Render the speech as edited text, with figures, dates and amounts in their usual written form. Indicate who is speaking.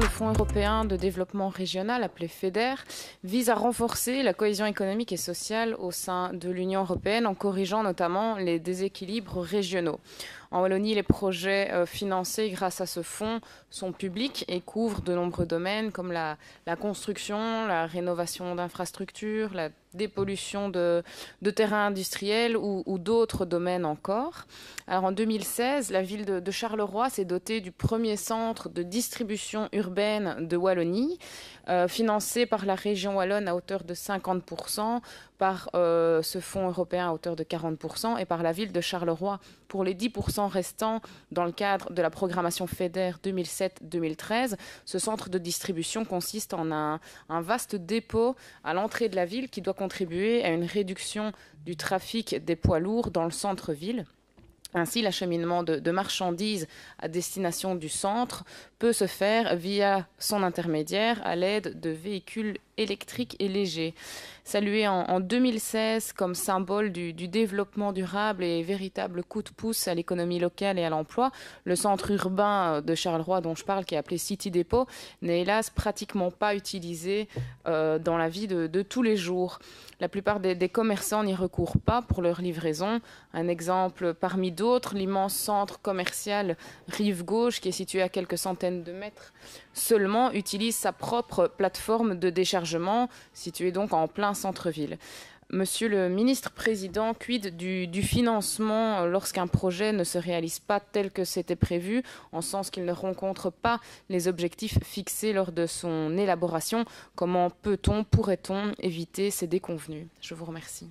Speaker 1: le Fonds européen de développement régional, appelé FEDER, vise à renforcer la cohésion économique et sociale au sein de l'Union européenne en corrigeant notamment les déséquilibres régionaux. En Wallonie, les projets financés grâce à ce fonds sont publics et couvrent de nombreux domaines comme la construction, la rénovation d'infrastructures, la dépollution de terrains industriels ou d'autres domaines encore. Alors en 2016, la ville de Charleroi s'est dotée du premier centre de distribution urbaine de Wallonie, financé par la région wallonne à hauteur de 50%, par ce fonds européen à hauteur de 40% et par la ville de Charleroi pour les 10% restants dans le cadre de la programmation FEDER 2007-2013. Ce centre de distribution consiste en un vaste dépôt à l'entrée de la ville qui doit contribuer à une réduction du trafic des poids lourds dans le centre-ville. Ainsi, l'acheminement de marchandises à destination du centre peut se faire via son intermédiaire à l'aide de véhicules électriques et légers. Salué en 2016 comme symbole du développement durable et véritable coup de pouce à l'économie locale et à l'emploi, le centre urbain de Charleroi dont je parle, qui est appelé City Depot, n'est hélas pratiquement pas utilisé dans la vie de tous les jours. La plupart des commerçants n'y recourent pas pour leur livraison. Un exemple parmi d'autres, l'immense centre commercial Rive Gauche, qui est situé à quelques centaines de mètres seulement, utilise sa propre plateforme de déchargement, située donc en plein centre-ville. Monsieur le ministre-président, quid du financement lorsqu'un projet ne se réalise pas tel que c'était prévu, en sens qu'il ne rencontre pas les objectifs fixés lors de son élaboration? Comment pourrait-on éviter ces déconvenues? Je vous remercie.